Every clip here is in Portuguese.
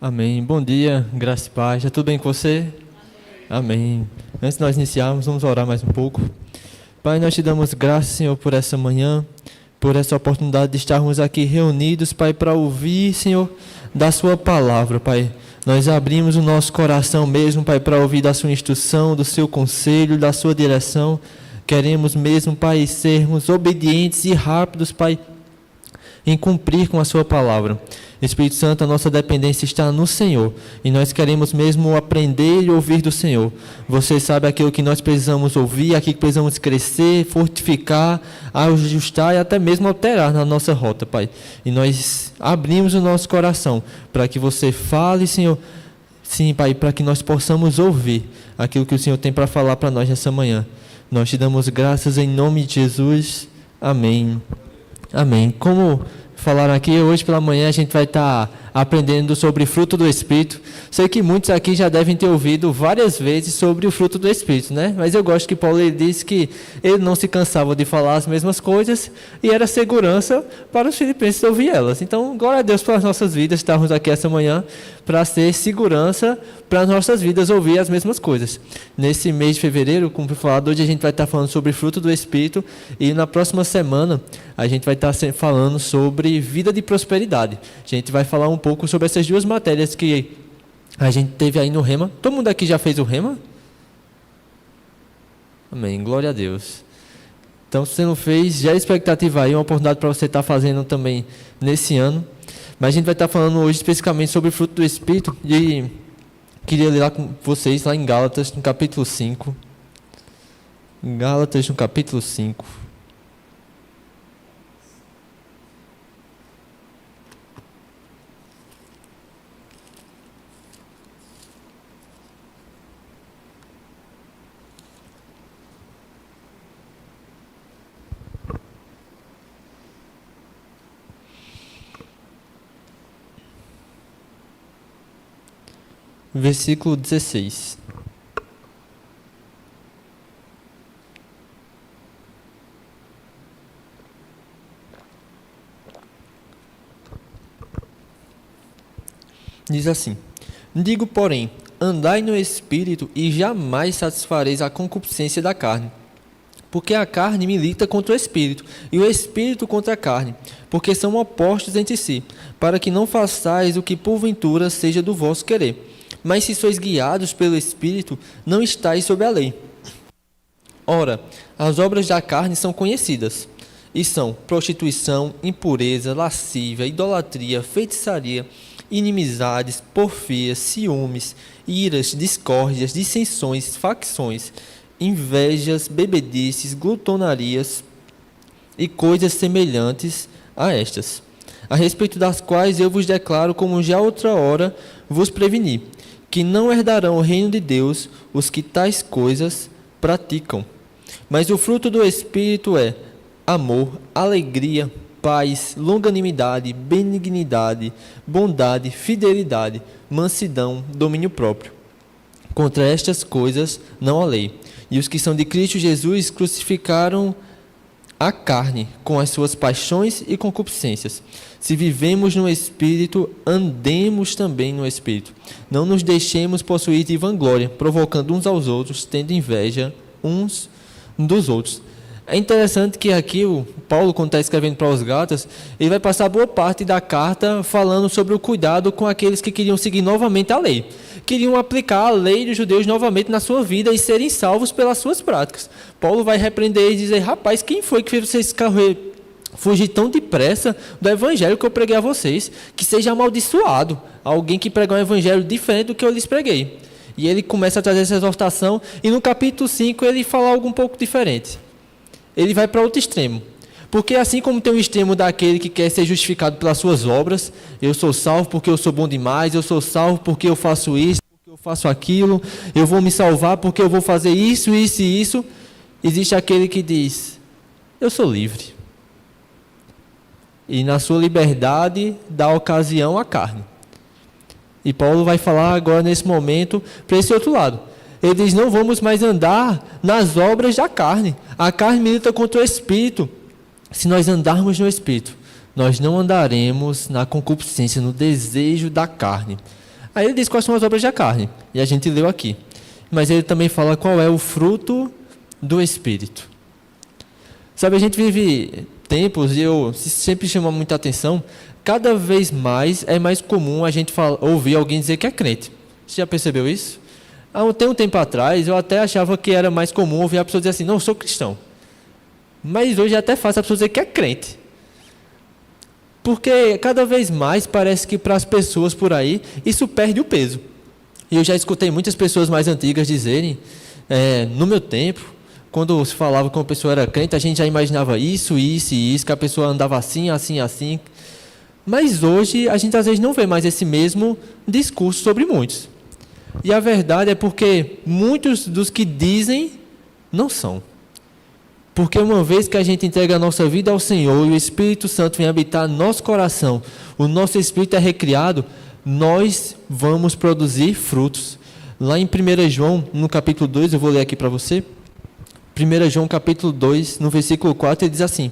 Amém. Bom dia, graça e paz. Já tudo bem com você? Amém. Antes de nós iniciarmos, vamos orar mais um pouco. Pai, nós te damos graças, Senhor, por essa manhã, por essa oportunidade de estarmos aqui reunidos, Pai, para ouvir, Senhor, da sua palavra, Pai. Nós abrimos o nosso coração mesmo, Pai, para ouvir da sua instrução, do seu conselho, da sua direção. Queremos mesmo, Pai, sermos obedientes e rápidos, Pai, em cumprir com a sua palavra. Espírito Santo, a nossa dependência está no Senhor, e nós queremos mesmo aprender e ouvir do Senhor. Você sabe aquilo que nós precisamos ouvir, aquilo que precisamos crescer, fortificar, ajustar e até mesmo alterar na nossa rota, Pai. E nós abrimos o nosso coração para que você fale, Senhor, sim, Pai, para que nós possamos ouvir aquilo que o Senhor tem para falar para nós nessa manhã. Nós te damos graças em nome de Jesus. Amém. Amém. Como falaram aqui, hoje pela manhã a gente vai estar aprendendo sobre fruto do Espírito. Sei que muitos aqui já devem ter ouvido várias vezes sobre o fruto do Espírito, né? Mas eu gosto que Paulo disse que ele não se cansava de falar as mesmas coisas e era segurança para os filipenses ouvir elas. Então, glória a Deus pelas nossas vidas, estarmos aqui essa manhã para ser segurança para as nossas vidas ouvir as mesmas coisas. Nesse mês de fevereiro, como foi falado, hoje a gente vai estar falando sobre fruto do Espírito e na próxima semana a gente vai estar falando sobre vida de prosperidade. A gente vai falar um pouco sobre essas duas matérias que a gente teve aí no Rema. Todo mundo aqui já fez o Rema? Amém, glória a Deus. Então, se você não fez, já é expectativa aí, uma oportunidade para você estar fazendo também nesse ano. Mas a gente vai estar falando hoje especificamente sobre o fruto do Espírito e queria ler lá com vocês, lá em Gálatas, no capítulo 5. Gálatas, no capítulo 5. Versículo 16. Diz assim: digo, porém, andai no Espírito e jamais satisfareis a concupiscência da carne. Porque a carne milita contra o Espírito, e o Espírito contra a carne, porque são opostos entre si, para que não façais o que porventura seja do vosso querer. Mas se sois guiados pelo Espírito, não estáis sob a lei. Ora, as obras da carne são conhecidas, e são prostituição, impureza, lascívia, idolatria, feitiçaria, inimizades, porfias, ciúmes, iras, discórdias, dissensões, facções, invejas, bebedices, glutonarias e coisas semelhantes a estas, a respeito das quais eu vos declaro, como já outra hora vos preveni, que não herdarão o reino de Deus os que tais coisas praticam. Mas o fruto do Espírito é amor, alegria, paz, longanimidade, benignidade, bondade, fidelidade, mansidão, domínio próprio. Contra estas coisas não há lei. E os que são de Cristo Jesus crucificaram a carne com as suas paixões e concupiscências. Se vivemos no Espírito, andemos também no Espírito. Não nos deixemos possuir de vanglória, provocando uns aos outros, tendo inveja uns dos outros. É interessante que aqui o Paulo, quando está escrevendo para os Gálatas, ele vai passar boa parte da carta falando sobre o cuidado com aqueles que queriam seguir novamente a lei. Queriam aplicar a lei dos judeus novamente na sua vida e serem salvos pelas suas práticas. Paulo vai repreender e dizer: rapaz, quem foi que fez vocês fugir tão depressa do evangelho que eu preguei a vocês? Que seja amaldiçoado alguém que pregar um evangelho diferente do que eu lhes preguei. E ele começa a trazer essa exortação, e no capítulo 5 ele fala algo um pouco diferente. Ele vai para outro extremo. Porque assim como tem o extremo daquele que quer ser justificado pelas suas obras, eu sou salvo porque eu sou bom demais, eu sou salvo porque eu faço isso, porque eu faço aquilo, eu vou me salvar porque eu vou fazer isso, isso e isso. Existe aquele que diz: eu sou livre. E na sua liberdade dá ocasião à carne. E Paulo vai falar agora nesse momento para esse outro lado. Ele diz: não vamos mais andar nas obras da carne. A carne milita contra o Espírito. Se nós andarmos no Espírito, nós não andaremos na concupiscência, no desejo da carne. Aí ele diz quais são as obras da carne, e a gente leu aqui. Mas ele também fala qual é o fruto do Espírito. Sabe, a gente vive tempos, e eu sempre chamo muita atenção, cada vez mais é mais comum a gente ouvir alguém dizer que é crente. Você já percebeu isso? Tem um tempo atrás, eu até achava que era mais comum ouvir a pessoa dizer assim, não, eu sou cristão. Mas hoje é até fácil a pessoa dizer que é crente. Porque cada vez mais parece que para as pessoas por aí, isso perde o peso. E eu já escutei muitas pessoas mais antigas dizerem, no meu tempo, quando se falava que uma pessoa era crente, a gente já imaginava isso, isso e isso, que a pessoa andava assim, assim, assim. Mas hoje a gente às vezes não vê mais esse mesmo discurso sobre muitos. E a verdade é porque muitos dos que dizem não são. Porque uma vez que a gente entrega a nossa vida ao Senhor e o Espírito Santo vem habitar no nosso coração, o nosso espírito é recriado, nós vamos produzir frutos. Lá em 1 João, no capítulo 2, eu vou ler aqui para você. 1 João capítulo 2, no versículo 4, ele diz assim: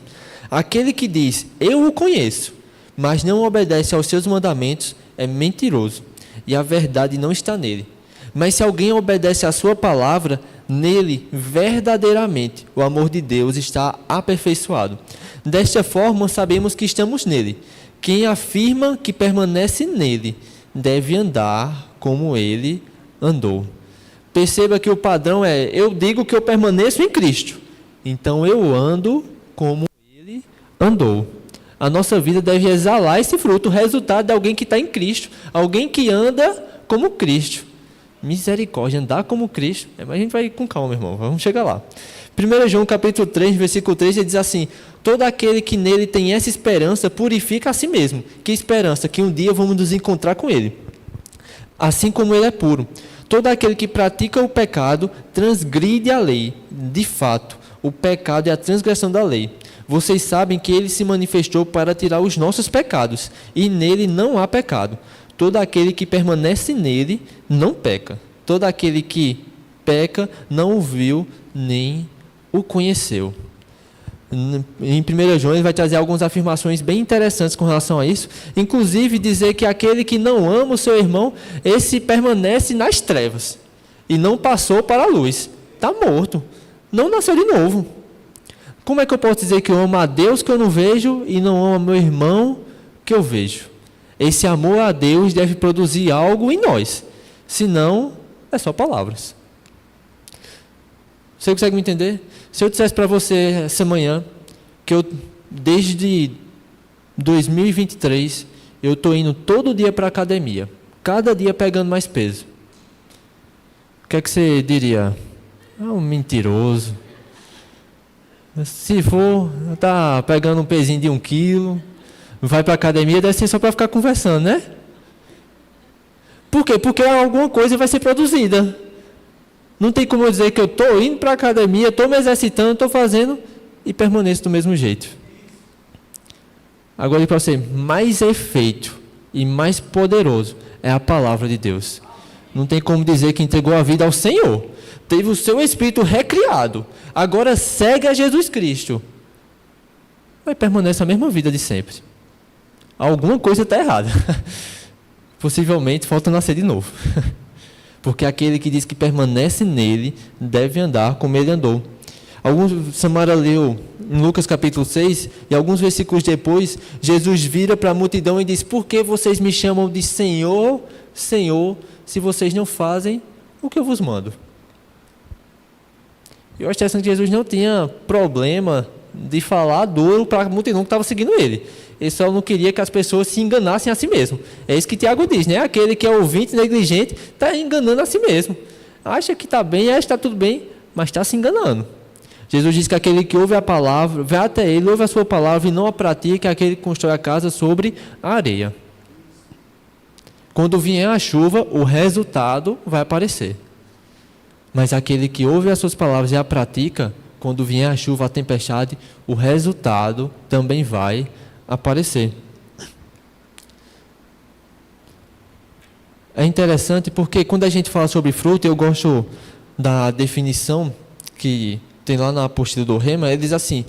aquele que diz, eu o conheço, mas não obedece aos seus mandamentos, é mentiroso, e a verdade não está nele. Mas se alguém obedece à sua palavra, nele, verdadeiramente, o amor de Deus está aperfeiçoado. Desta forma, sabemos que estamos nele. Quem afirma que permanece nele, deve andar como ele andou. Perceba que o padrão é, eu digo que eu permaneço em Cristo, então eu ando como ele andou. A nossa vida deve exalar esse fruto, o resultado de alguém que está em Cristo, alguém que anda como Cristo. Misericórdia, andar como Cristo. Mas a gente vai com calma, meu irmão, vamos chegar lá. 1 João capítulo 3, versículo 3, ele diz assim: todo aquele que nele tem essa esperança, purifica a si mesmo. Que esperança? Que um dia vamos nos encontrar com ele. Assim como ele é puro. Todo aquele que pratica o pecado, transgride a lei. De fato, o pecado é a transgressão da lei. Vocês sabem que ele se manifestou para tirar os nossos pecados, e nele não há pecado. Todo aquele que permanece nele não peca. Todo aquele que peca não o viu nem o conheceu. Em 1 João ele vai trazer algumas afirmações bem interessantes com relação a isso. Inclusive dizer que aquele que não ama o seu irmão, esse permanece nas trevas e não passou para a luz. Está morto. Não nasceu de novo. Como é que eu posso dizer que eu amo a Deus que eu não vejo e não amo meu irmão que eu vejo? Esse amor a Deus deve produzir algo em nós. Senão, é só palavras. Você consegue me entender? Se eu dissesse para você essa manhã que eu, desde 2023, eu estou indo todo dia para a academia, cada dia pegando mais peso, o que é que você diria? Um mentiroso. Se for, tá pegando um pezinho de 1 quilo, vai para a academia, deve ser só para ficar conversando, né? Por quê? Porque alguma coisa vai ser produzida. Não tem como eu dizer que eu estou indo para a academia, estou me exercitando, estou fazendo e permaneço do mesmo jeito. Agora, para você, mais efeito e mais poderoso é a palavra de Deus. Não tem como dizer que entregou a vida ao Senhor. Teve o seu espírito recriado. Agora segue a Jesus Cristo. Mas permanece a mesma vida de sempre. Alguma coisa está errada. Possivelmente falta nascer de novo. Porque aquele que diz que permanece nele deve andar como ele andou. Samara leu em Lucas capítulo 6, e alguns versículos depois, Jesus vira para a multidão e diz: por que vocês me chamam de Senhor, Senhor, se vocês não fazem o que eu vos mando? Eu acho interessante que Jesus não tinha problema de falar duro para a multidão que estava seguindo ele. Ele só não queria que as pessoas se enganassem a si mesmo. É isso que Tiago diz, né? Aquele que é ouvinte negligente está enganando a si mesmo. Acha que está bem, acha que está tudo bem, mas está se enganando. Jesus diz que aquele que ouve a palavra, vai até ele, ouve a sua palavra e não a pratica, é aquele que constrói a casa sobre a areia. Quando vier a chuva, o resultado vai aparecer. Mas aquele que ouve as suas palavras e a pratica, quando vier a chuva, a tempestade, o resultado também vai aparecer. É interessante porque quando a gente fala sobre fruto, eu gosto da definição que tem lá na apostila do Rema, ele diz assim: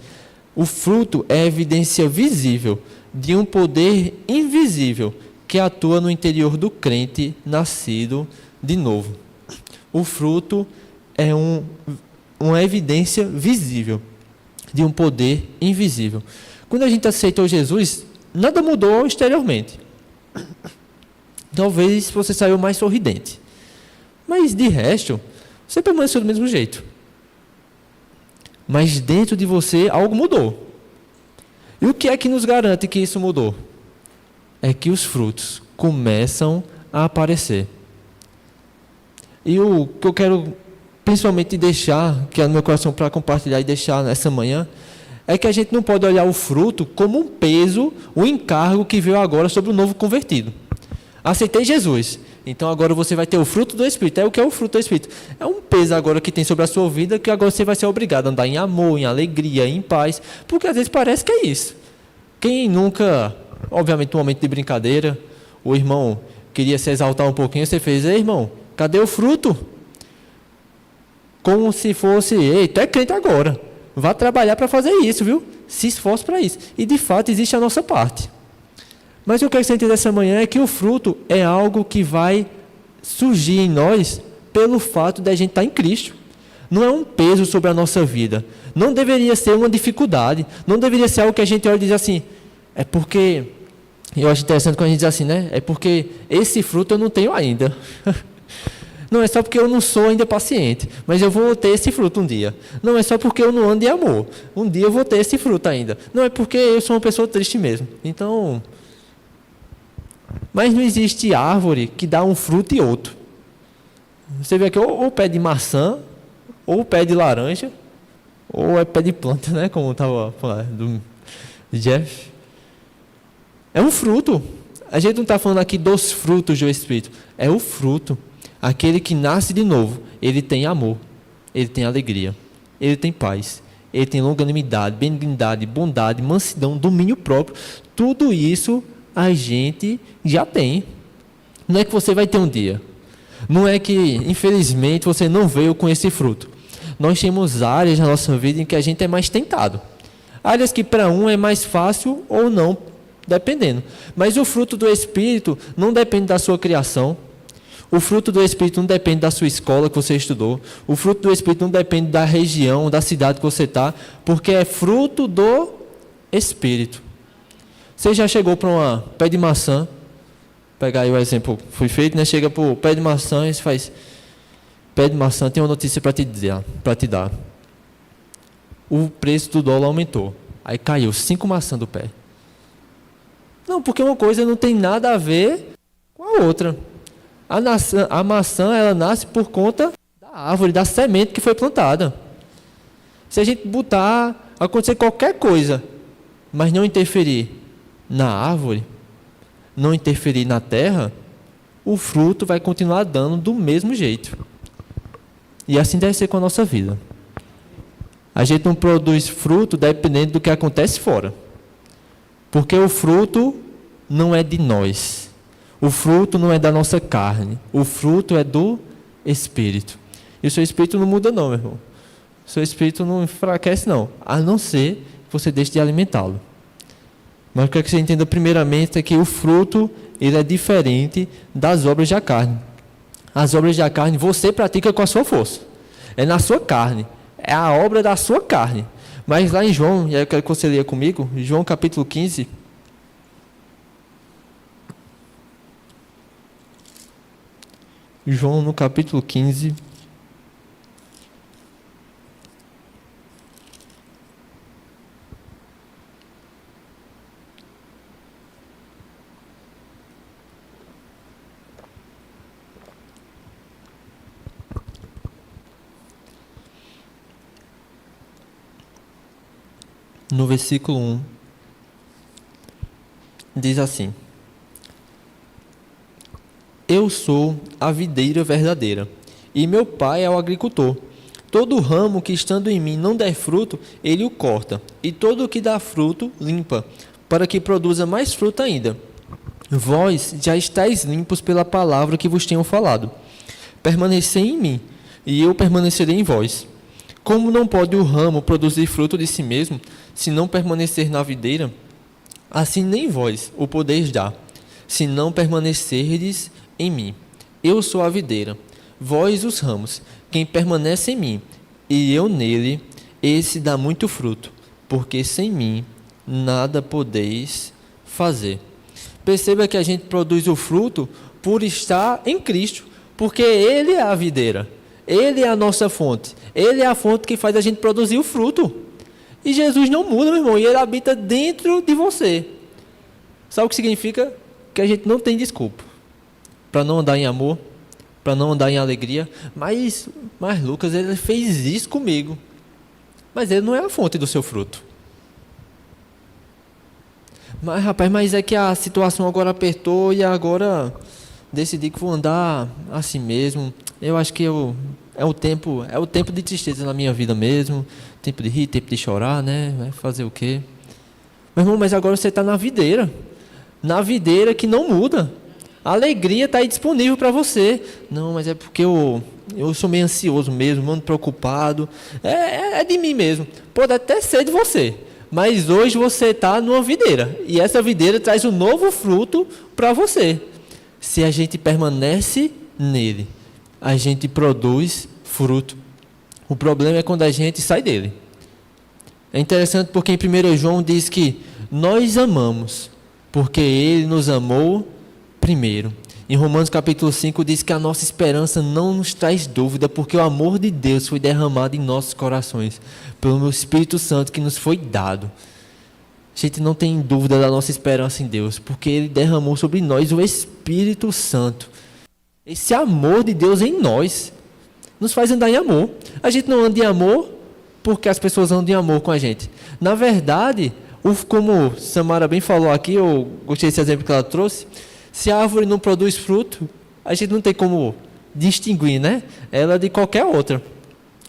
o fruto é a evidência visível de um poder invisível que atua no interior do crente nascido de novo. O fruto é uma evidência visível de um poder invisível. Quando a gente aceitou Jesus, nada mudou exteriormente. Talvez você saiu mais sorridente. Mas de resto, você permaneceu do mesmo jeito. Mas dentro de você algo mudou. E o que é que nos garante que isso mudou? É que os frutos começam a aparecer. E o que eu quero principalmente deixar, que é no meu coração para compartilhar e deixar nessa manhã, é que a gente não pode olhar o fruto como um peso, um encargo que veio agora sobre o novo convertido. Aceitei Jesus, então agora você vai ter o fruto do Espírito. É o que é o fruto do Espírito? É um peso agora que tem sobre a sua vida, que agora você vai ser obrigado a andar em amor, em alegria, em paz, porque às vezes parece que é isso. Quem nunca, obviamente, um momento de brincadeira, o irmão queria se exaltar um pouquinho, você fez: ei, irmão, cadê o fruto? Como se fosse: ei, tu é crente agora, vá trabalhar para fazer isso, viu? Se esforce para isso. E de fato existe a nossa parte. Mas o que eu quero que você entenda essa manhã é que o fruto é algo que vai surgir em nós pelo fato de a gente estar em Cristo. Não é um peso sobre a nossa vida. Não deveria ser uma dificuldade. Não deveria ser algo que a gente olha e diz assim: é porque... Eu acho interessante quando a gente diz assim, né? É porque esse fruto eu não tenho ainda. Não é só porque eu não sou ainda paciente, mas eu vou ter esse fruto um dia. Não é só porque eu não ando em amor. Um dia eu vou ter esse fruto ainda. Não é porque eu sou uma pessoa triste mesmo. Então... Mas não existe árvore que dá um fruto e outro. Você vê aqui ou o pé de maçã, ou o pé de laranja, ou é pé de planta, né? Como estava falando do Jeff. É um fruto. A gente não está falando aqui dos frutos do Espírito. É o fruto. Aquele que nasce de novo, ele tem amor, ele tem alegria, ele tem paz, ele tem longanimidade, benignidade, bondade, mansidão, domínio próprio. Tudo isso a gente já tem. Não é que você vai ter um dia. Não é que, infelizmente, você não veio com esse fruto. Nós temos áreas na nossa vida em que a gente é mais tentado. Áreas que para um é mais fácil ou não, dependendo. Mas o fruto do Espírito não depende da sua criação. O fruto do Espírito não depende da sua escola que você estudou. O fruto do Espírito não depende da região, da cidade que você está, porque é fruto do Espírito. Você já chegou para um pé de maçã, pegar aí o exemplo que foi feito, né? Chega para o pé de maçã e você faz: pé de maçã, tem uma notícia para te dar. O preço do dólar aumentou. Aí caiu 5 maçãs do pé. Não, porque uma coisa não tem nada a ver com a outra. A maçã, ela nasce por conta da árvore, da semente que foi plantada. Se a gente acontecer qualquer coisa, mas não interferir na árvore, não interferir na terra, o fruto vai continuar dando do mesmo jeito. E assim deve ser com a nossa vida. A gente não produz fruto dependendo do que acontece fora. Porque o fruto não é de nós. O fruto não é da nossa carne. O fruto é do Espírito. E o seu Espírito não muda não, meu irmão. O seu Espírito não enfraquece não. A não ser que você deixe de alimentá-lo. Mas o que você entenda primeiramente é que o fruto, ele é diferente das obras da carne. As obras da carne você pratica com a sua força. É na sua carne. É a obra da sua carne. Mas lá em João, e aí eu quero que você leia comigo, João capítulo 15... João no capítulo 15. No versículo 1, diz assim: Eu sou a videira verdadeira, e meu pai é o agricultor. Todo ramo que estando em mim não der fruto, ele o corta, e todo o que dá fruto, limpa, para que produza mais fruto ainda. Vós já estáis limpos pela palavra que vos tenho falado. Permanecei em mim, e eu permanecerei em vós. Como não pode o ramo produzir fruto de si mesmo, se não permanecer na videira, assim nem vós o podeis dar, se não permanecerdes em mim. Eu sou a videira, vós os ramos. Quem permanece em mim e eu nele, esse dá muito fruto, porque sem mim nada podeis fazer. Perceba que a gente produz o fruto por estar em Cristo, porque Ele é a videira, Ele é a nossa fonte, Ele é a fonte que faz a gente produzir o fruto. E Jesus não muda, meu irmão, e Ele habita dentro de você. Sabe o que significa? Que a gente não tem desculpa para não andar em amor, para não andar em alegria. Mas Lucas, Ele fez isso comigo. Mas Ele não é a fonte do seu fruto. Mas rapaz, mas é que a situação agora apertou e agora decidi que vou andar assim mesmo. Eu acho que é o tempo de tristeza na minha vida mesmo. Tempo de rir, tempo de chorar, né? Vai fazer o quê? Meu irmão, mas agora você está na videira. Na videira que não muda. A alegria está aí disponível para você. Não, mas é porque eu sou meio ansioso mesmo, muito preocupado. É de mim mesmo. Pode até ser de você. Mas hoje você está numa videira. E essa videira traz um novo fruto para você. Se a gente permanece nele, a gente produz fruto. O problema é quando a gente sai dele. É interessante porque em 1 João diz que nós amamos, porque ele nos amou primeiro. Em Romanos capítulo 5 diz que a nossa esperança não nos traz dúvida, porque o amor de Deus foi derramado em nossos corações, pelo Espírito Santo que nos foi dado. A gente não tem dúvida da nossa esperança em Deus, porque Ele derramou sobre nós o Espírito Santo. Esse amor de Deus em nós nos faz andar em amor. A gente não anda em amor porque as pessoas andam em amor com a gente. Na verdade, como Samara bem falou aqui, eu gostei desse exemplo que ela trouxe, se a árvore não produz fruto, a gente não tem como distinguir, né, ela de qualquer outra.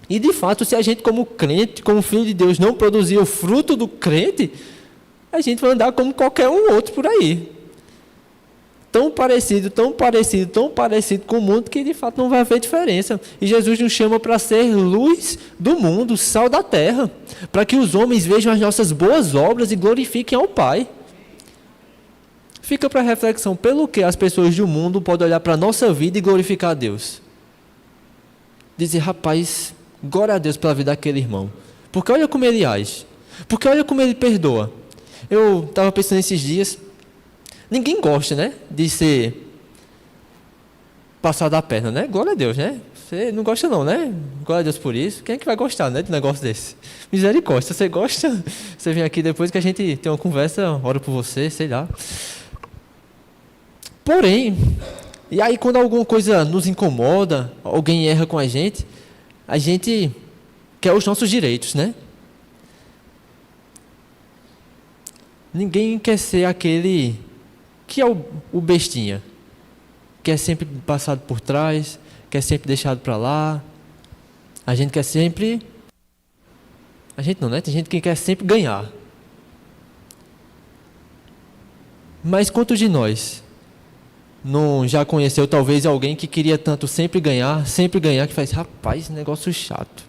E de fato, se a gente como crente, como filho de Deus, não produzir o fruto do crente, a gente vai andar como qualquer um outro por aí. Tão parecido com o mundo que de fato não vai haver diferença. E Jesus nos chama para ser luz do mundo, sal da terra, para que os homens vejam as nossas boas obras e glorifiquem ao Pai. Fica para reflexão, pelo que as pessoas do mundo podem olhar para a nossa vida e glorificar a Deus? Dizer, rapaz, glória a Deus pela vida daquele irmão. Porque olha como ele age. Porque olha como ele perdoa. Eu estava pensando esses dias, ninguém gosta, né, de ser passado a perna, né? Glória a Deus, né? Você não gosta não, né? Glória a Deus por isso. Quem é que vai gostar, né, de um negócio desse? Misericórdia, você gosta? Você vem aqui depois que a gente tem uma conversa, oro por você, sei lá. Porém, e aí quando alguma coisa nos incomoda, alguém erra com a gente quer os nossos direitos, né? Ninguém quer ser aquele que é o bestinha, que é sempre passado por trás, que é sempre deixado para lá. A gente quer sempre... A gente não, né? Tem gente que quer sempre ganhar. Mas quantos de nós não já conheceu talvez alguém que queria tanto sempre ganhar, que faz, rapaz, negócio chato.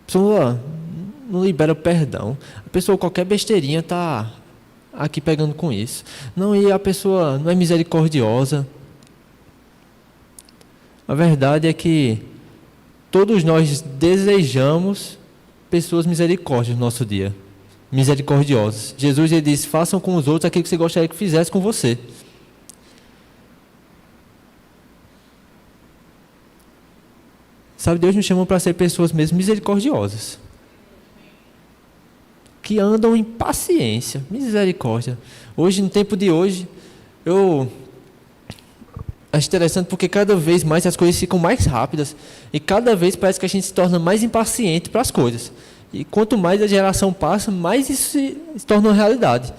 A pessoa não libera perdão. A pessoa, qualquer besteirinha, está aqui pegando com isso. Não, e a pessoa não é misericordiosa. A verdade é que todos nós desejamos pessoas misericórdias no nosso dia. Misericordiosas. Jesus, ele disse, façam com os outros aquilo que você gostaria que fizesse com você. Sabe, Deus nos chama para ser pessoas mesmo misericordiosas. Que andam em paciência, misericórdia. Hoje, no tempo de hoje, eu acho interessante porque cada vez mais as coisas ficam mais rápidas e cada vez parece que a gente se torna mais impaciente para as coisas. E quanto mais a geração passa, mais isso se torna uma realidade.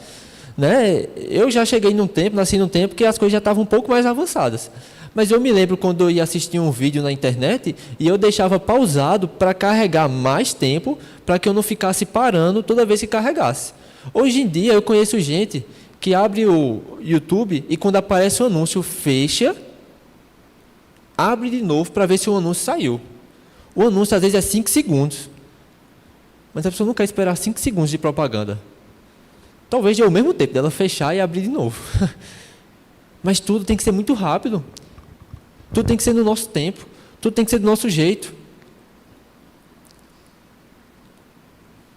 Né? Eu já cheguei nasci num tempo que as coisas já estavam um pouco mais avançadas. Mas eu me lembro quando eu ia assistir um vídeo na internet e eu deixava pausado para carregar mais tempo, para que eu não ficasse parando toda vez que carregasse. Hoje em dia eu conheço gente que abre o YouTube e quando aparece o anúncio fecha, abre de novo para ver se o anúncio saiu. O anúncio às vezes é 5 segundos. Mas a pessoa não quer esperar 5 segundos de propaganda. Talvez dê o mesmo tempo dela fechar e abrir de novo. Mas tudo tem que ser muito rápido. Tudo tem que ser no nosso tempo. Tudo tem que ser do nosso jeito.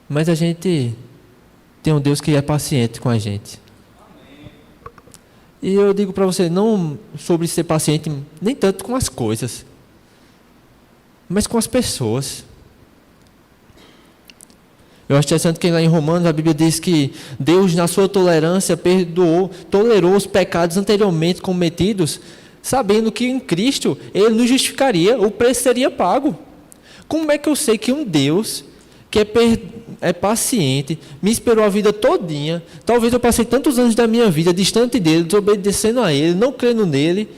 Mas a gente tem um Deus que é paciente com a gente. E eu digo para você, não sobre ser paciente, nem tanto com as coisas, mas com as pessoas. Eu acho interessante que lá em Romanos a Bíblia diz que Deus, na sua tolerância, tolerou os pecados anteriormente cometidos, sabendo que em Cristo Ele nos justificaria, o preço seria pago. Como é que eu sei que um Deus que é paciente, me esperou a vida todinha, talvez eu passei tantos anos da minha vida distante dele, desobedecendo a Ele, não crendo nele,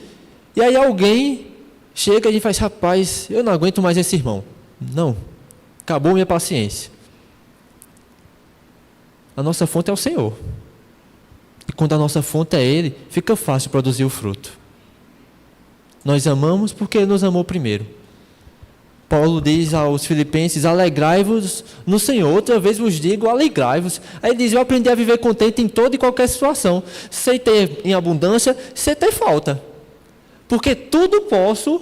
e aí alguém chega e faz, rapaz, eu não aguento mais esse irmão. Não, acabou minha paciência. A nossa fonte é o Senhor. E quando a nossa fonte é Ele, fica fácil produzir o fruto. Nós amamos porque Ele nos amou primeiro. Paulo diz aos filipenses, alegrai-vos no Senhor. Outra vez vos digo, alegrai-vos. Aí ele diz, eu aprendi a viver contente em toda e qualquer situação. Sei ter em abundância, sei ter falta. Porque tudo posso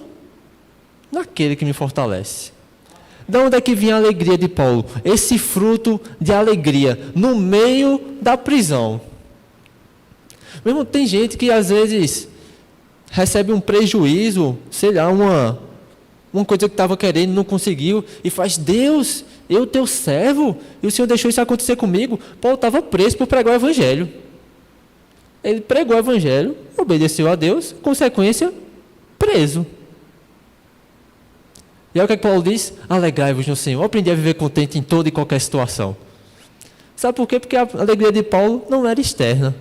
naquele que me fortalece. De onde é que vinha a alegria de Paulo? Esse fruto de alegria no meio da prisão. Meu irmão, tem gente que às vezes recebe um prejuízo, sei lá, uma coisa que estava querendo, não conseguiu, e faz, Deus, eu teu servo, e o Senhor deixou isso acontecer comigo. Paulo estava preso por pregar o Evangelho. Ele pregou o Evangelho, obedeceu a Deus, consequência, preso. E aí o que Paulo diz? Alegrai-vos no Senhor. Eu aprendi a viver contente em toda e qualquer situação. Sabe por quê? Porque a alegria de Paulo não era externa.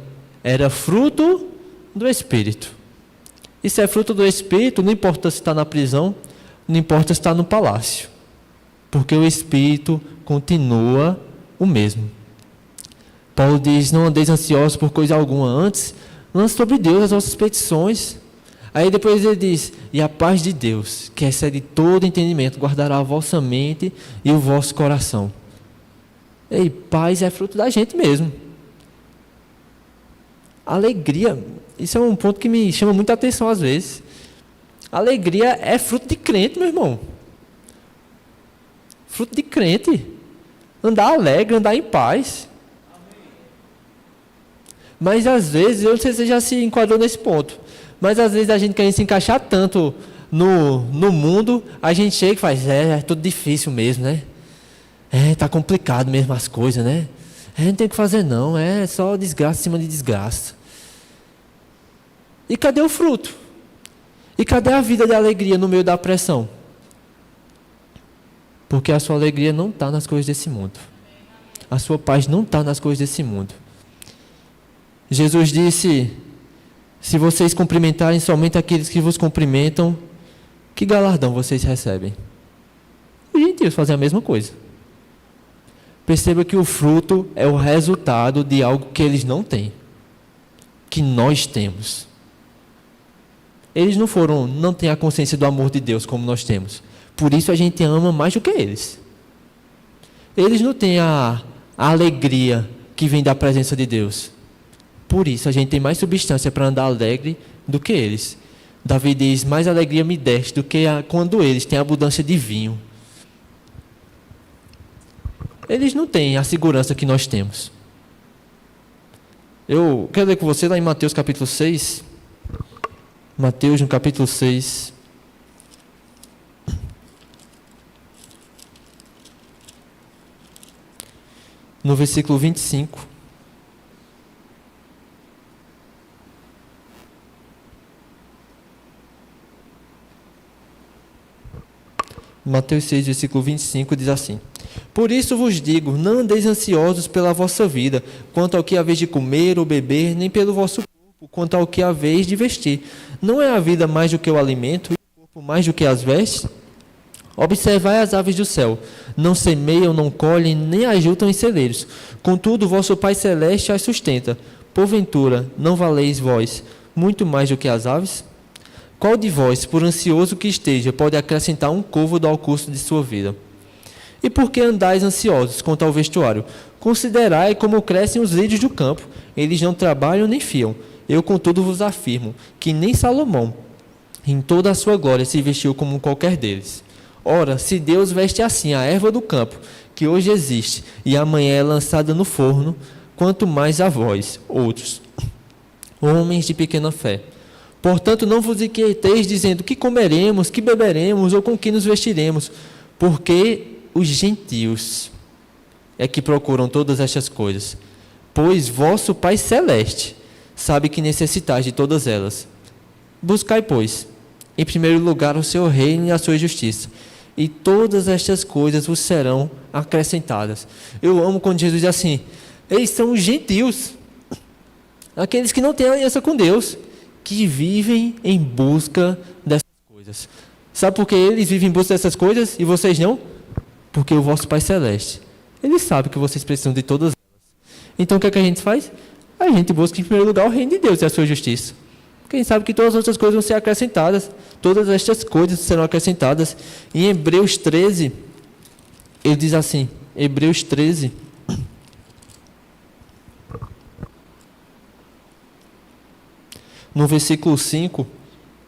Era fruto do Espírito. E se é fruto do Espírito, não importa se está na prisão, não importa se está no palácio. Porque o Espírito continua o mesmo. Paulo diz, não andeis ansiosos por coisa alguma. Antes, lance sobre Deus as vossas petições. Aí depois ele diz, e a paz de Deus, que excede todo entendimento, guardará a vossa mente e o vosso coração. E paz é fruto da gente mesmo. Alegria, isso é um ponto que me chama muita atenção às vezes. Alegria é fruto de crente, meu irmão. Fruto de crente. Andar alegre, andar em paz. Mas às vezes, eu não sei se você já se enquadrou nesse ponto, mas às vezes a gente quer se encaixar tanto no mundo, a gente chega e faz, é tudo difícil mesmo, né? Tá complicado mesmo as coisas, né? Não tem o que fazer não, é só desgraça em cima de desgraça. E cadê o fruto? E cadê a vida de alegria no meio da pressão? Porque a sua alegria não está nas coisas desse mundo. A sua paz não está nas coisas desse mundo. Jesus disse, se vocês cumprimentarem somente aqueles que vos cumprimentam, que galardão vocês recebem? Os gentios fazem a mesma coisa. Perceba que o fruto é o resultado de algo que eles não têm, que nós temos. Eles não têm a consciência do amor de Deus como nós temos. Por isso a gente ama mais do que eles. Eles não têm a alegria que vem da presença de Deus. Por isso a gente tem mais substância para andar alegre do que eles. Davi diz, mais alegria me deste do que quando eles têm abundância de vinho. Eles não têm a segurança que nós temos. Eu quero ler com você lá em Mateus capítulo 6. Mateus no capítulo 6. No versículo 25. Mateus 6, versículo 25, diz assim: Por isso vos digo, não andeis ansiosos pela vossa vida, quanto ao que haveis de comer ou beber, nem pelo vosso corpo, quanto ao que haveis de vestir. Não é a vida mais do que o alimento, e o corpo mais do que as vestes? Observai as aves do céu, não semeiam, não colhem, nem ajuntam em celeiros. Contudo, vosso Pai Celeste as sustenta. Porventura, não valeis vós muito mais do que as aves? Qual de vós, por ansioso que esteja, pode acrescentar um côvado ao curso de sua vida? E por que andais ansiosos quanto ao vestuário? Considerai como crescem os lírios do campo. Eles não trabalham nem fiam. Eu, contudo, vos afirmo que nem Salomão, em toda a sua glória, se vestiu como qualquer deles. Ora, se Deus veste assim a erva do campo, que hoje existe e amanhã é lançada no forno, quanto mais a vós, outros, homens de pequena fé. Portanto, não vos inquieteis dizendo que comeremos, que beberemos ou com que nos vestiremos, porque os gentios é que procuram todas estas coisas. Pois vosso Pai Celeste sabe que necessitais de todas elas. Buscai, pois, em primeiro lugar o seu reino e a sua justiça, e todas estas coisas vos serão acrescentadas. Eu amo quando Jesus diz assim: eles são os gentios, aqueles que não têm aliança com Deus, que vivem em busca dessas coisas. Sabe por que eles vivem em busca dessas coisas e vocês não? Porque o vosso Pai Celeste, Ele sabe que vocês precisam de todas elas. Então o que é que a gente faz? A gente busca em primeiro lugar o reino de Deus e a sua justiça. Porque a gente sabe que todas as outras coisas vão ser acrescentadas. Todas estas coisas serão acrescentadas. Em Hebreus 13, ele diz assim, Hebreus 13, no versículo 5,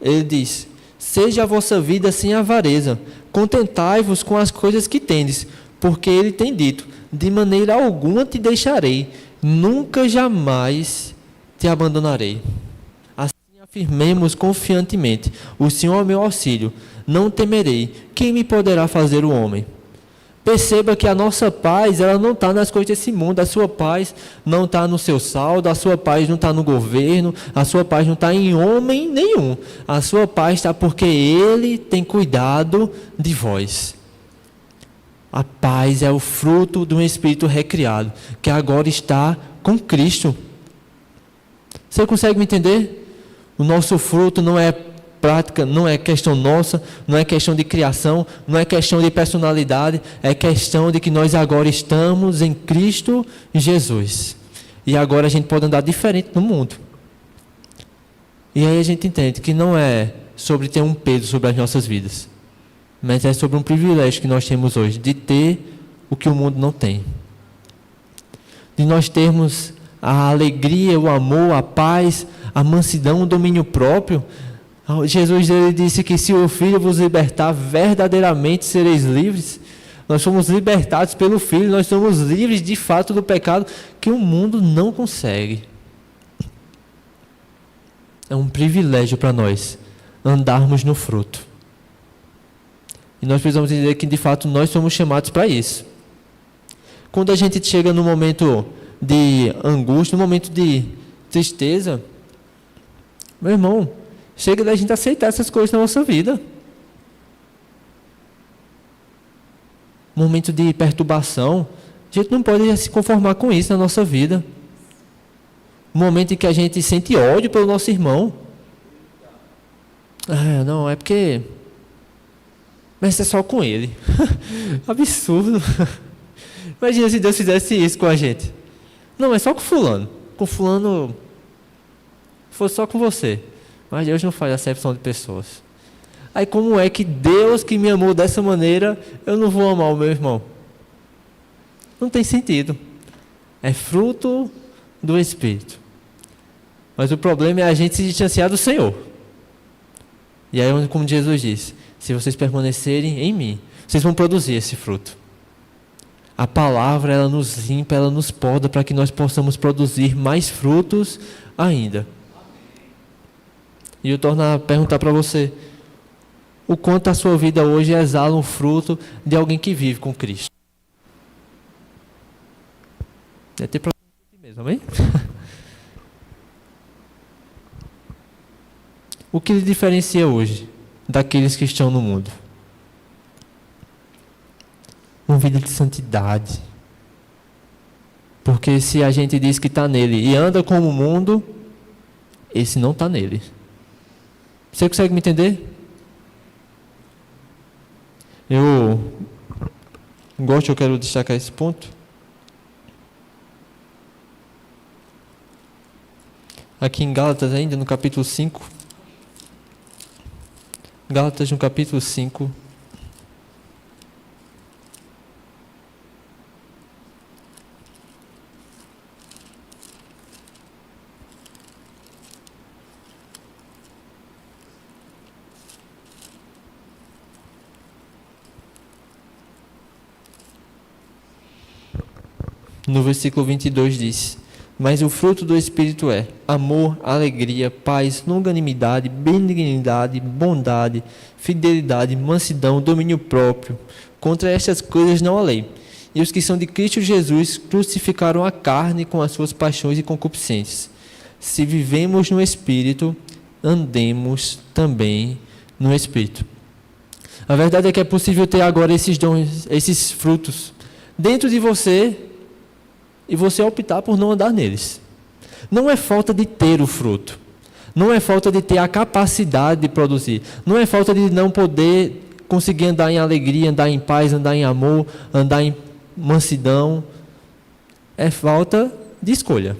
ele diz: seja a vossa vida sem avareza, contentai-vos com as coisas que tendes, porque ele tem dito: de maneira alguma te deixarei, nunca jamais te abandonarei. Assim afirmemos confiantemente: o Senhor é meu auxílio, não temerei, quem me poderá fazer o homem? Perceba que a nossa paz, ela não está nas coisas desse mundo. A sua paz não está no seu saldo, a sua paz não está no governo, a sua paz não está em homem nenhum. A sua paz está porque Ele tem cuidado de vós. A paz é o fruto de um espírito recriado, que agora está com Cristo. Você consegue me entender? O nosso fruto não é prática, não é questão nossa, não é questão de criação, não é questão de personalidade, é questão de que nós agora estamos em Cristo Jesus. E agora a gente pode andar diferente no mundo. E aí a gente entende que não é sobre ter um peso sobre as nossas vidas, mas é sobre um privilégio que nós temos hoje, de ter o que o mundo não tem. De nós termos a alegria, o amor, a paz, a mansidão, o domínio próprio. Jesus ele disse que se o Filho vos libertar, verdadeiramente sereis livres. Nós somos libertados pelo Filho, nós somos livres de fato do pecado que o mundo não consegue. É um privilégio para nós andarmos no fruto. E nós precisamos entender que de fato nós somos chamados para isso. Quando a gente chega no momento de angústia, no momento de tristeza, meu irmão, chega da gente aceitar essas coisas na nossa vida. Momento de perturbação, a gente não pode se conformar com isso na nossa vida. Momento em que a gente sente ódio pelo nosso irmão. Ah, não, é porque... mas é só com ele. Absurdo. Imagina se Deus fizesse isso com a gente. Não, é só com fulano. Com fulano... fosse só com você. Mas Deus não faz acepção de pessoas. Aí como é que Deus que me amou dessa maneira, eu não vou amar o meu irmão? Não tem sentido. É fruto do Espírito. Mas o problema é a gente se distanciar do Senhor. E aí, como Jesus diz, se vocês permanecerem em mim, vocês vão produzir esse fruto. A palavra, ela nos limpa, ela nos poda para que nós possamos produzir mais frutos ainda. E eu torno a perguntar para você, o quanto a sua vida hoje exala um fruto de alguém que vive com Cristo? Deve ter problema aqui mesmo, amém? O que lhe diferencia hoje daqueles que estão no mundo? Uma vida de santidade. Porque se a gente diz que está nele e anda como o mundo, esse não está nele. Você consegue me entender? Eu quero destacar esse ponto. Aqui em Gálatas ainda, no capítulo 5. Gálatas no capítulo 5. No versículo 22 diz: mas o fruto do Espírito é amor, alegria, paz, longanimidade, benignidade, bondade, fidelidade, mansidão, domínio próprio. Contra estas coisas não há lei. E os que são de Cristo Jesus crucificaram a carne com as suas paixões e concupiscências. Se vivemos no Espírito, andemos também no Espírito. A verdade é que é possível ter agora esses dons, esses frutos dentro de você e você optar por não andar neles. Não é falta de ter o fruto. Não é falta de ter a capacidade de produzir. Não é falta de não poder conseguir andar em alegria, andar em paz, andar em amor, andar em mansidão. É falta de escolha.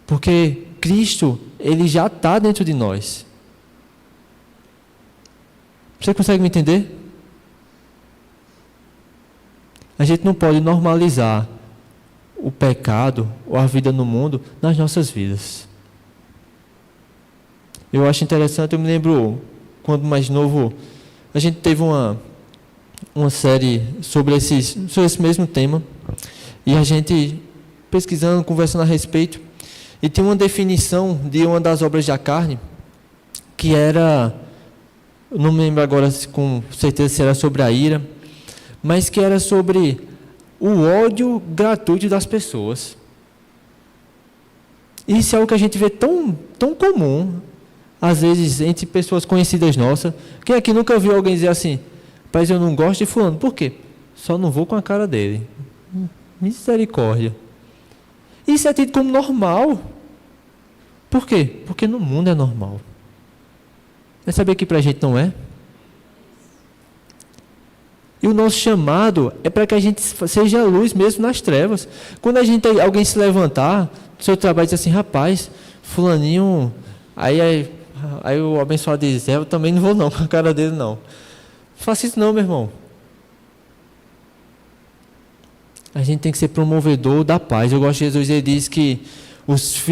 Porque Cristo, Ele já está dentro de nós. Você consegue me entender? A gente não pode normalizar o pecado ou a vida no mundo nas nossas vidas. Eu acho interessante, eu me lembro, quando mais novo, a gente teve uma série sobre esse mesmo tema, e a gente pesquisando, conversando a respeito, e tinha uma definição de uma das obras da carne, que era, eu não me lembro agora com certeza se era sobre a ira, mas que era sobre o ódio gratuito das pessoas. Isso é algo que a gente vê tão comum, às vezes, entre pessoas conhecidas nossas. Quem aqui nunca viu alguém dizer assim: rapaz, eu não gosto de fulano. Por quê? Só não vou com a cara dele. Misericórdia. Isso é tido como normal. Por quê? Porque no mundo é normal. Mas saber que para a gente não é? E o nosso chamado é para que a gente seja luz mesmo nas trevas. Quando alguém se levantar do seu trabalho e dizer assim: rapaz, fulaninho, aí o abençoado diz: eu também não vou não com a cara dele não. Não faça isso não, meu irmão. A gente tem que ser promovedor da paz. Eu gosto de Jesus, ele diz que os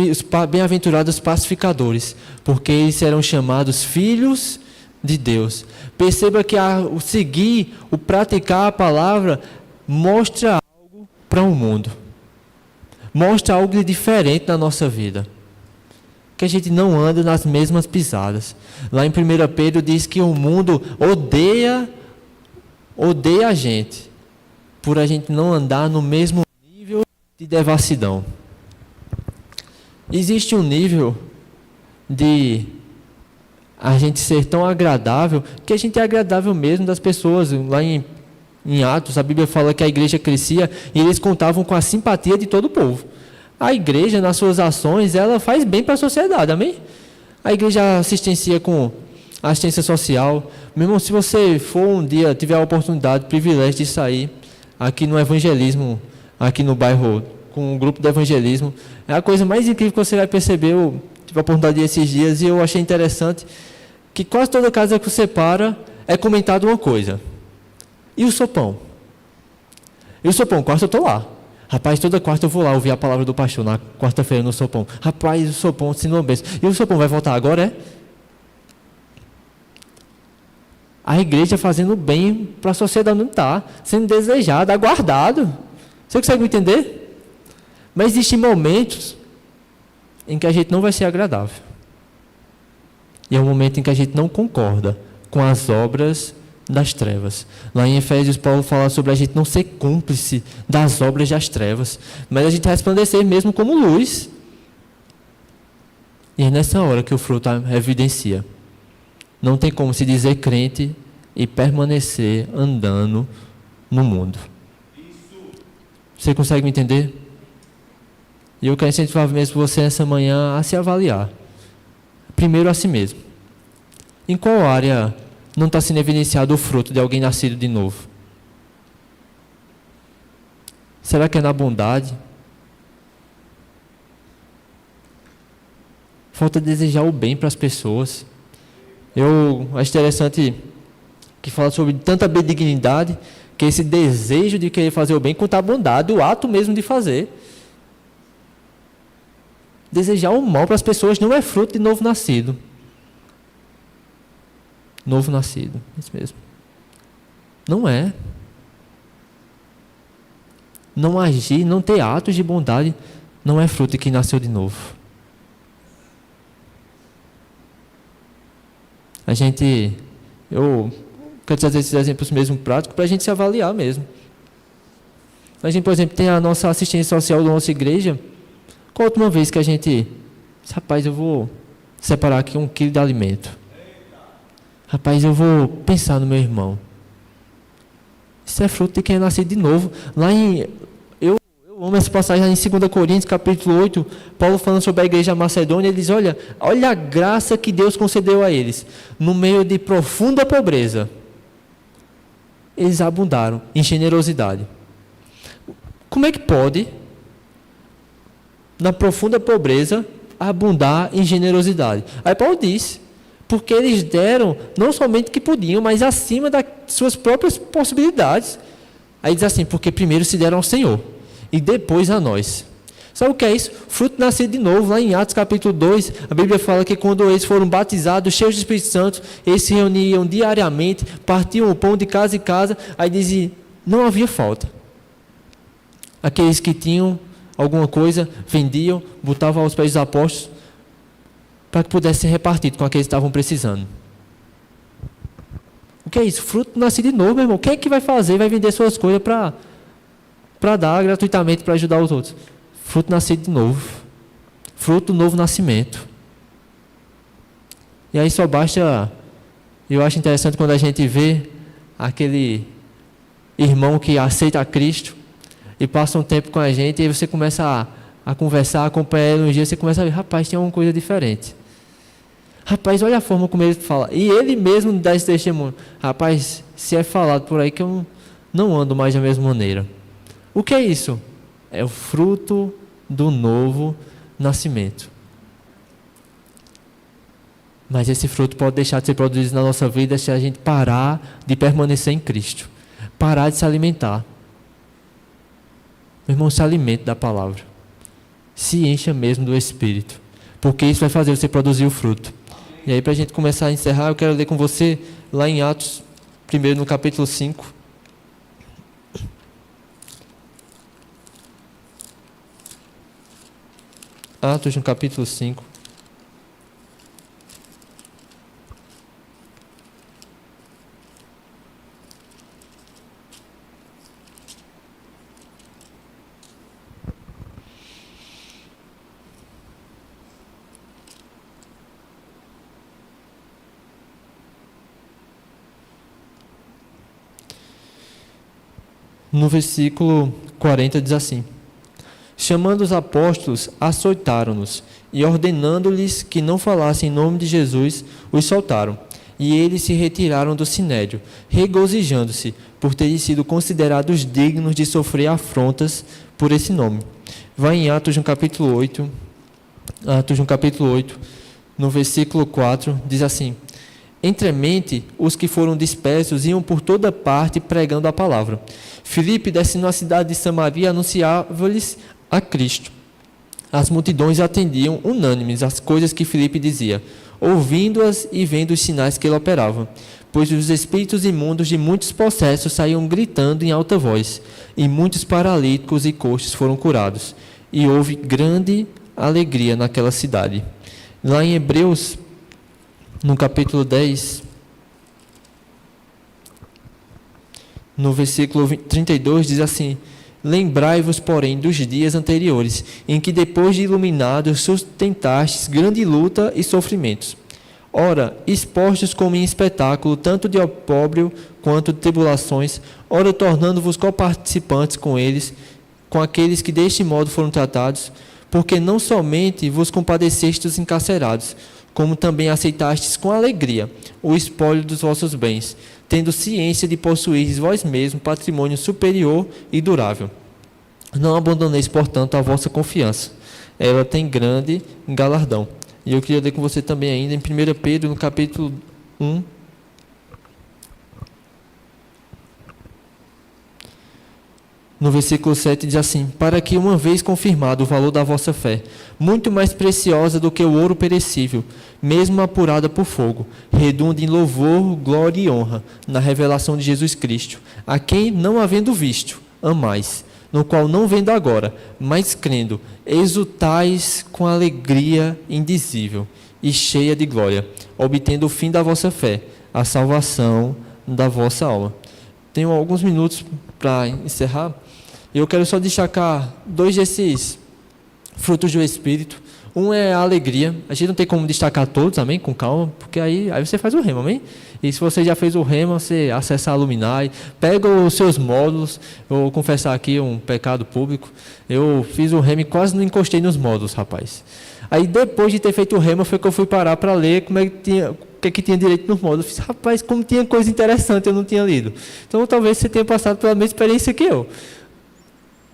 bem-aventurados pacificadores, porque eles serão chamados filhos de Deus. Perceba que o seguir, o praticar a palavra mostra algo para o mundo. Mostra algo de diferente na nossa vida. Que a gente não anda nas mesmas pisadas. Lá em 1 Pedro diz que o mundo odeia a gente, por a gente não andar no mesmo nível de devassidão. Existe um nível de a gente ser tão agradável, que a gente é agradável mesmo das pessoas. Lá em Atos, a Bíblia fala que a igreja crescia e eles contavam com a simpatia de todo o povo. A igreja, nas suas ações, ela faz bem para a sociedade, amém? A igreja assistencia com assistência social. Meu irmão, se você for um dia, tiver a oportunidade, o privilégio de sair aqui no evangelismo, aqui no bairro, com um grupo de evangelismo, é a coisa mais incrível que você vai perceber. Eu tive a oportunidade de ir esses dias e eu achei interessante que quase toda casa que você para é comentado uma coisa: e o sopão? E o sopão? Quarta eu estou lá. Rapaz, toda quarta eu vou lá ouvir a palavra do pastor, na quarta-feira no sopão. Rapaz, o sopão ensinou bem. E o sopão vai voltar agora, é? A igreja fazendo bem para a sociedade não está, sendo desejada, aguardado. Você consegue me entender? Mas existem momentos em que a gente não vai ser agradável. E é um momento em que a gente não concorda com as obras das trevas. Lá em Efésios, Paulo fala sobre a gente não ser cúmplice das obras das trevas, mas a gente resplandecer mesmo como luz. E é nessa hora que o fruto evidencia. Não tem como se dizer crente e permanecer andando no mundo. Você consegue me entender? E eu quero incentivar mesmo você essa manhã a se avaliar. Primeiro a si mesmo. Em qual área não está sendo evidenciado o fruto de alguém nascido de novo? Será que é na bondade? Falta desejar o bem para as pessoas. Eu acho interessante que fala sobre tanta benignidade, que esse desejo de querer fazer o bem, quanto a bondade, o ato mesmo de fazer. Desejar o mal para as pessoas não é fruto de novo nascido. Novo nascido, isso mesmo. Não é. não agir, não ter atos de bondade, não é fruto de quem nasceu de novo. Eu quero trazer esses exemplos mesmo práticos para a gente se avaliar mesmo. A gente, por exemplo, tem a nossa assistência social da nossa igreja. Qual a última vez que a gente... Rapaz, eu vou separar aqui 1 quilo de alimento. Rapaz, eu vou pensar no meu irmão. Isso é fruto de quem é nascido de novo. Eu amo essa passagem lá em 2 Coríntios, capítulo 8, Paulo falando sobre a igreja macedônia, ele diz, olha a graça que Deus concedeu a eles. No meio de profunda pobreza, eles abundaram em generosidade. Como é que pode, na profunda pobreza, abundar em generosidade? Aí Paulo diz, porque eles deram não somente o que podiam, mas acima das suas próprias possibilidades. Aí diz assim, porque primeiro se deram ao Senhor e depois a nós. Sabe o que é isso? Fruto nascido de novo. Lá em Atos capítulo 2, a Bíblia fala que quando eles foram batizados, cheios do Espírito Santo, eles se reuniam diariamente, partiam o pão de casa em casa, aí dizia, não havia falta. Aqueles que tinham alguma coisa, vendiam, botavam aos pés dos apóstolos, para que pudesse ser repartido com aqueles que estavam precisando. O que é isso? Fruto nascido de novo, meu irmão. Quem é que vai fazer? Vai vender suas coisas para dar gratuitamente para ajudar os outros? Fruto nascido de novo. Fruto do novo nascimento. E aí só basta... Eu acho interessante quando a gente vê aquele irmão que aceita a Cristo e passa um tempo com a gente e aí você começa a conversar, a acompanhar ele um dia, você começa a ver, rapaz, tem alguma coisa diferente. Rapaz, olha a forma como ele fala. E ele mesmo dá esse testemunho. Rapaz, se é falado por aí que eu não ando mais da mesma maneira. O que é isso? É o fruto do novo nascimento. Mas esse fruto pode deixar de ser produzido na nossa vida se a gente parar de permanecer em Cristo. Parar de se alimentar. Meu irmão, se alimente da palavra. Se encha mesmo do Espírito. Porque isso vai fazer você produzir o fruto. E aí, para a gente começar a encerrar, eu quero ler com você lá em Atos, primeiro no capítulo 5. Atos no capítulo 5. No versículo 40 diz assim: chamando os apóstolos, açoitaram-nos, e ordenando-lhes que não falassem em nome de Jesus, os soltaram. E eles se retiraram do sinédrio, regozijando-se por terem sido considerados dignos de sofrer afrontas por esse nome. Vai em Atos no capítulo 8, no versículo 4, diz assim: entremente, os que foram dispersos iam por toda parte pregando a palavra. Filipe, descendo à cidade de Samaria, anunciava-lhes a Cristo. As multidões atendiam unânimes às coisas que Filipe dizia, ouvindo-as e vendo os sinais que ele operava. Pois os espíritos imundos de muitos possessos saíam gritando em alta voz, e muitos paralíticos e coxos foram curados. E houve grande alegria naquela cidade. Lá em Hebreus, no capítulo 10, no versículo 32, diz assim: lembrai-vos, porém, dos dias anteriores, em que, depois de iluminados, sustentastes grande luta e sofrimentos. Ora, expostos como em espetáculo, tanto de opróbrio quanto de tribulações, ora, tornando-vos coparticipantes com eles, com aqueles que deste modo foram tratados, porque não somente vos compadecestes dos encarcerados, como também aceitastes com alegria o espólio dos vossos bens, tendo ciência de possuíres vós mesmos patrimônio superior e durável. Não abandoneis, portanto, a vossa confiança. Ela tem grande galardão. E eu queria ler com você também ainda em 1 Pedro, no capítulo 1. No versículo 7 diz assim: para que, uma vez confirmado o valor da vossa fé, muito mais preciosa do que o ouro perecível, mesmo apurada por fogo, redunde em louvor, glória e honra, na revelação de Jesus Cristo, a quem, não havendo visto, amais, no qual não vendo agora, mas crendo, exultais com alegria indizível e cheia de glória, obtendo o fim da vossa fé, a salvação da vossa alma. Tenho alguns minutos para encerrar. Eu quero só destacar 2 desses frutos do Espírito. Um é a alegria. A gente não tem como destacar todos, amém? Com calma, porque aí você faz o rema, amém? E se você já fez o rema, você acessa a Luminai, pega os seus módulos. Eu vou confessar aqui um pecado público. Eu fiz o rema e quase não encostei nos módulos, rapaz. Aí depois de ter feito o rema, foi que eu fui parar para ler como é que tinha, o que tinha direito nos módulos. Eu fiz, rapaz, como tinha coisa interessante, eu não tinha lido. Então talvez você tenha passado pela mesma experiência que eu.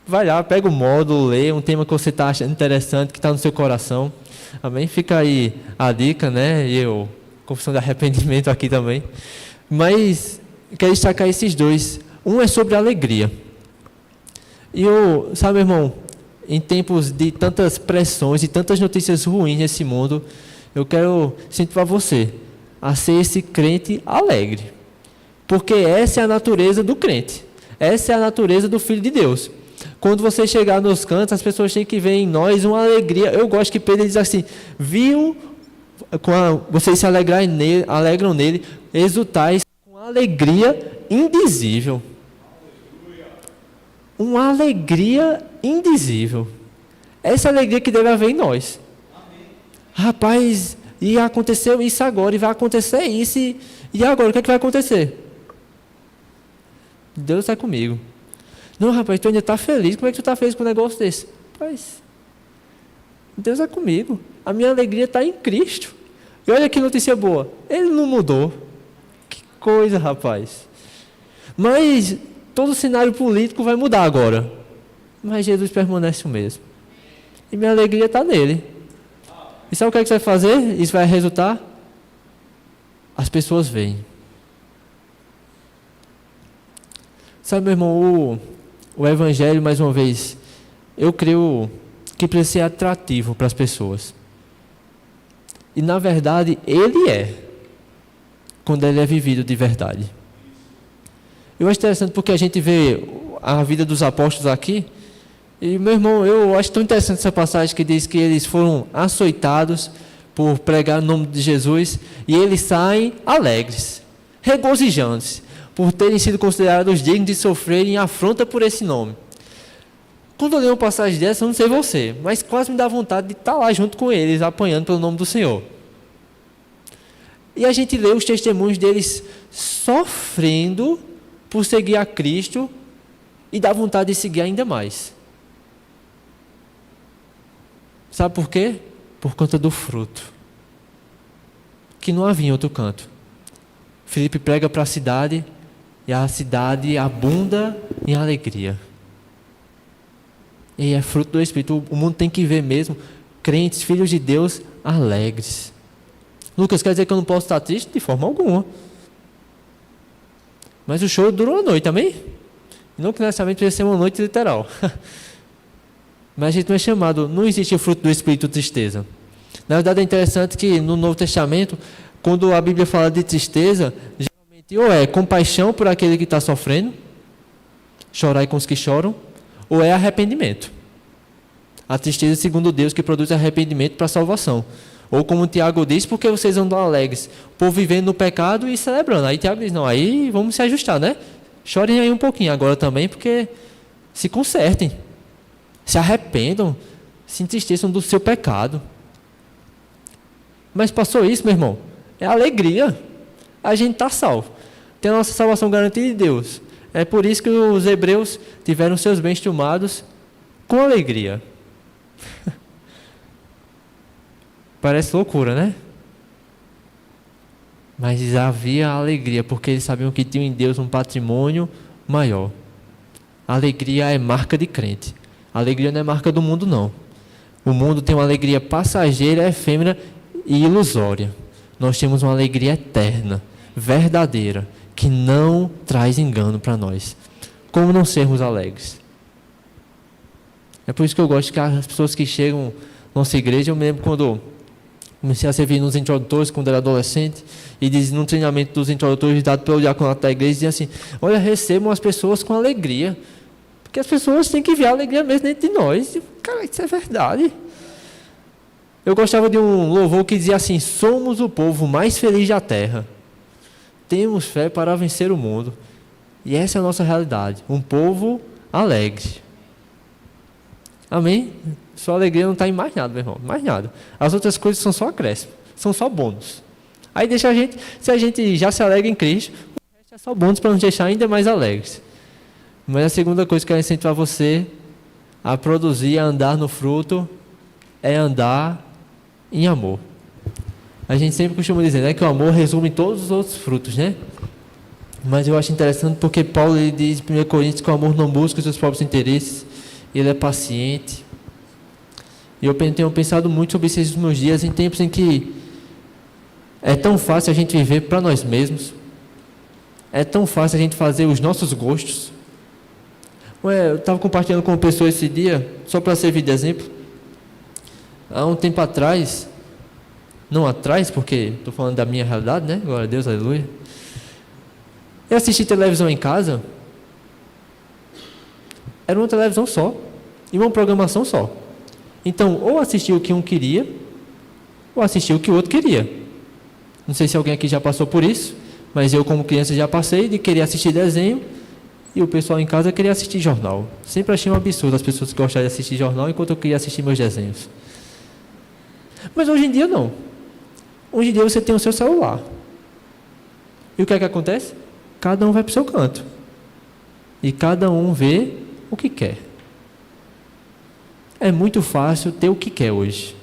Vai lá, pega o módulo, lê um tema que você está achando interessante, que está no seu coração. Amém? Fica aí a dica, né? E eu, confissão de arrependimento aqui também. Mas quero destacar esses 2. Um é sobre alegria. E eu, sabe, irmão, em tempos de tantas pressões e tantas notícias ruins nesse mundo, eu quero incentivar você a ser esse crente alegre. Porque essa é a natureza do crente. Essa é a natureza do Filho de Deus. Quando você chegar nos cantos, as pessoas têm que ver em nós uma alegria. Eu gosto que Pedro diz assim, vocês se alegram nele, exultais com alegria indizível. Uma alegria indizível. Essa alegria que deve haver em nós. Rapaz, e aconteceu isso agora, e vai acontecer isso, e agora, o que é que vai acontecer? Deus está comigo. Não, rapaz, tu ainda está feliz. Como é que tu está feliz com um negócio desse? Rapaz, Deus é comigo. A minha alegria está em Cristo. E olha que notícia boa. Ele não mudou. Que coisa, rapaz. Mas todo o cenário político vai mudar agora. Mas Jesus permanece o mesmo. E minha alegria está nele. E sabe o que é que você vai fazer? Isso vai resultar? As pessoas veem. Sabe, meu irmão, o Evangelho, mais uma vez, eu creio que precisa ser atrativo para as pessoas. E, na verdade, ele é, quando ele é vivido de verdade. Eu acho interessante porque a gente vê a vida dos apóstolos aqui, e, meu irmão, eu acho tão interessante essa passagem que diz que eles foram açoitados por pregar o nome de Jesus, e eles saem alegres, regozijantes, por terem sido considerados dignos de sofrerem afronta por esse nome. Quando eu leio uma passagem dessa, eu não sei você, mas quase me dá vontade de estar lá junto com eles, apanhando pelo nome do Senhor. E a gente lê os testemunhos deles sofrendo por seguir a Cristo e dá vontade de seguir ainda mais. Sabe por quê? Por conta do fruto, que não havia em outro canto. Filipe prega para a cidade, e a cidade abunda em alegria. E é fruto do Espírito. O mundo tem que ver mesmo crentes, filhos de Deus, alegres. Lucas, quer dizer que eu não posso estar triste? De forma alguma. Mas o show durou a noite, amém? Não que necessariamente precisa ser uma noite literal. Mas a gente não é chamado, não existe o fruto do Espírito tristeza. Na verdade é interessante que no Novo Testamento, quando a Bíblia fala de tristeza, ou é compaixão por aquele que está sofrendo, chorar com os que choram, ou é arrependimento. A tristeza, segundo Deus, que produz arrependimento para a salvação. Ou como Tiago diz, porque vocês andam alegres, por vivendo no pecado e celebrando. Aí Tiago diz, não, aí vamos se ajustar, né? Chorem aí um pouquinho agora também, porque se consertem, se arrependam, se entristeçam do seu pecado. Mas passou isso, meu irmão, é alegria. A gente está salvo. Tem a nossa salvação garantida de Deus. É por isso que os hebreus tiveram seus bens tomados com alegria. Parece loucura, né? Mas havia alegria, porque eles sabiam que tinham em Deus um patrimônio maior. A alegria é marca de crente. A alegria não é marca do mundo, não. O mundo tem uma alegria passageira, efêmera e ilusória. Nós temos uma alegria eterna, verdadeira, que não traz engano para nós. Como não sermos alegres? É por isso que eu gosto que as pessoas que chegam na nossa igreja, eu me lembro quando comecei a servir nos introdutores, quando era adolescente, e diz no treinamento dos introdutores dado pelo diaconato da igreja, dizia assim, olha, recebam as pessoas com alegria, que as pessoas têm que ver a alegria mesmo dentro de nós. E, cara, isso é verdade. Eu gostava de um louvor que dizia assim: somos o povo mais feliz da terra. Temos fé para vencer o mundo. E essa é a nossa realidade. Um povo alegre. Amém? Sua alegria não está em mais nada, meu irmão. Mais nada. As outras coisas são só acréscimo. São só bônus. Aí deixa a gente, se a gente já se alegra em Cristo, o resto é só bônus para nos deixar ainda mais alegres. Mas a segunda coisa que eu quero incentivar você a produzir, a andar no fruto, é andar em amor. A gente sempre costuma dizer, né, que o amor resume todos os outros frutos, né? Mas eu acho interessante porque Paulo ele diz em 1 Coríntios que o amor não busca os seus próprios interesses, ele é paciente. E eu tenho pensado muito sobre isso esses meus dias, em tempos em que é tão fácil a gente viver para nós mesmos, é tão fácil a gente fazer os nossos gostos. Eu estava compartilhando com uma pessoa esse dia, só para servir de exemplo. Há um tempo atrás, não atrás, porque estou falando da minha realidade, né? Glória a Deus, aleluia. Eu assisti televisão em casa, era uma televisão só, e uma programação só. Então, ou assistia o que um queria, ou assistia o que o outro queria. Não sei se alguém aqui já passou por isso, mas eu como criança já passei de querer assistir desenho, e o pessoal em casa queria assistir jornal. Sempre achei um absurdo as pessoas que gostavam de assistir jornal, enquanto eu queria assistir meus desenhos. Mas hoje em dia não. Hoje em dia você tem o seu celular. E o que é que acontece? Cada um vai para o seu canto. E cada um vê o que quer. É muito fácil ter o que quer hoje.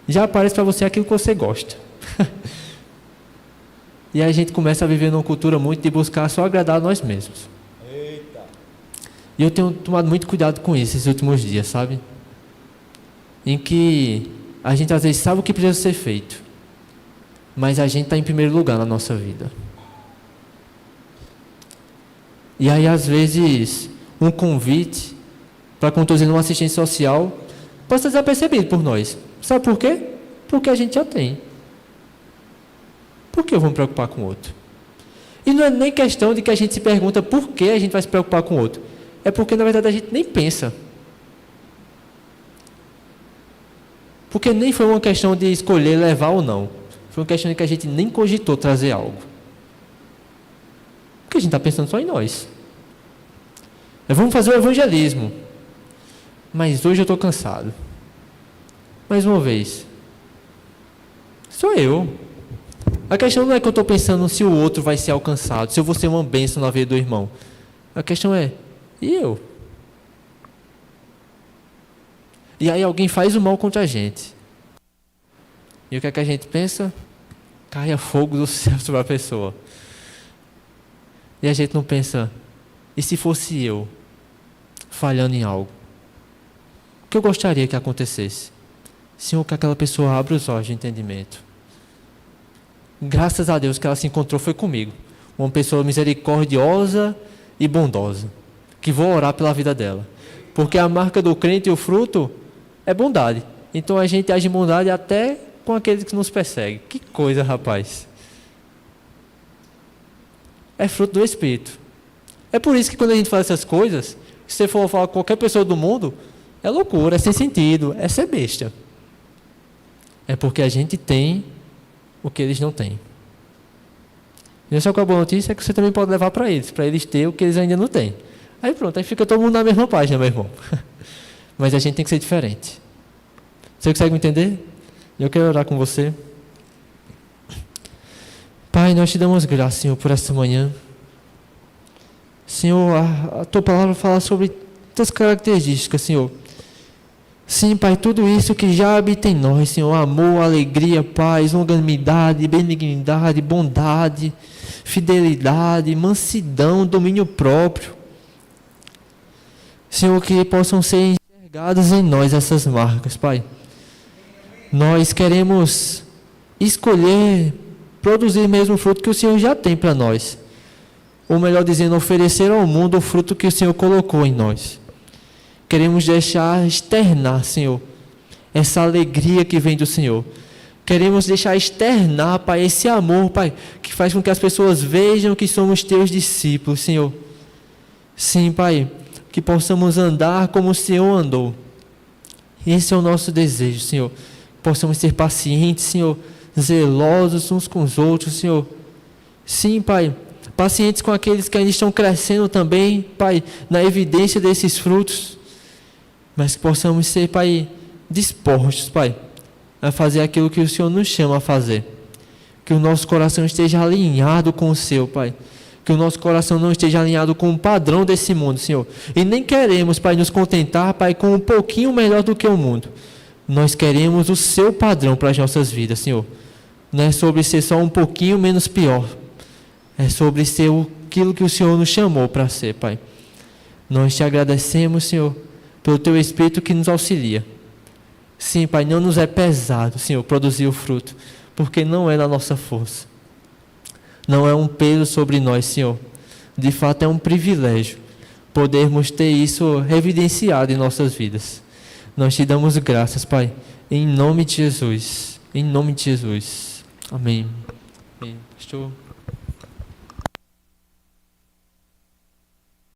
Já aparece para você aquilo que você gosta. E aí a gente começa a viver numa cultura muito de buscar só agradar a nós mesmos. Eita. E eu tenho tomado muito cuidado com isso esses últimos dias, sabe? Em que a gente às vezes sabe o que precisa ser feito, mas a gente está em primeiro lugar na nossa vida. E aí às vezes um convite para conduzir uma assistência social pode ser desapercebido por nós. Sabe por quê? Porque a gente já tem. Por que eu vou me preocupar com o outro? E não é nem questão de que a gente se pergunta por que a gente vai se preocupar com o outro. É porque na verdade a gente nem pensa. Porque nem foi uma questão de escolher levar ou não. Foi uma questão de que a gente nem cogitou trazer algo. Porque a gente está pensando só em nós. Vamos fazer o evangelismo. Mas hoje eu estou cansado. Mais uma vez. Sou eu. A questão não é que eu estou pensando se o outro vai ser alcançado, se eu vou ser uma bênção na vida do irmão. A questão é, e eu? E aí alguém faz o mal contra a gente. E o que é que a gente pensa? Caia fogo do céu sobre a pessoa. E a gente não pensa, e se fosse eu falhando em algo? O que eu gostaria que acontecesse? Senhor, que aquela pessoa abra os olhos de entendimento. Graças a Deus que ela se encontrou foi comigo. Uma pessoa misericordiosa e bondosa. Que vou orar pela vida dela. Porque a marca do crente e o fruto é bondade. Então a gente age em bondade até com aqueles que nos perseguem. Que coisa, rapaz. É fruto do Espírito. É por isso que quando a gente faz essas coisas, se você for falar com qualquer pessoa do mundo, é loucura, é sem sentido, é ser besta. É porque a gente tem o que eles não têm. E só que a boa notícia é que você também pode levar para eles terem o que eles ainda não têm. Aí pronto, aí fica todo mundo na mesma página, meu irmão. Mas a gente tem que ser diferente. Você consegue me entender? Eu quero orar com você. Pai, nós te damos graças, Senhor, por esta manhã. Senhor, a tua palavra fala sobre tuas características, Senhor. Sim, Pai, tudo isso que já habita em nós, Senhor, amor, alegria, paz, longanimidade, benignidade, bondade, fidelidade, mansidão, domínio próprio. Senhor, que possam ser enxergadas em nós essas marcas, Pai. Nós queremos escolher, produzir mesmo o fruto que o Senhor já tem para nós. Ou melhor dizendo, oferecer ao mundo o fruto que o Senhor colocou em nós. Queremos deixar externar, Senhor, essa alegria que vem do Senhor. Queremos deixar externar, Pai, esse amor, Pai, que faz com que as pessoas vejam que somos teus discípulos, Senhor. Sim, Pai, que possamos andar como o Senhor andou. Esse é o nosso desejo, Senhor. Possamos ser pacientes, Senhor, zelosos uns com os outros, Senhor. Sim, Pai, pacientes com aqueles que ainda estão crescendo também, Pai, na evidência desses frutos. Mas que possamos ser, Pai, dispostos, Pai, a fazer aquilo que o Senhor nos chama a fazer. Que o nosso coração esteja alinhado com o Seu, Pai. Que o nosso coração não esteja alinhado com o padrão desse mundo, Senhor. E nem queremos, Pai, nos contentar, Pai, com um pouquinho melhor do que o mundo. Nós queremos o Seu padrão para as nossas vidas, Senhor. Não é sobre ser só um pouquinho menos pior. É sobre ser aquilo que o Senhor nos chamou para ser, Pai. Nós te agradecemos, Senhor, pelo Teu Espírito que nos auxilia. Sim, Pai, não nos é pesado, Senhor, produzir o fruto, porque não é na nossa força. Não é um peso sobre nós, Senhor. De fato, é um privilégio podermos ter isso evidenciado em nossas vidas. Nós te damos graças, Pai, em nome de Jesus. Em nome de Jesus. Amém. Amém. Pastor.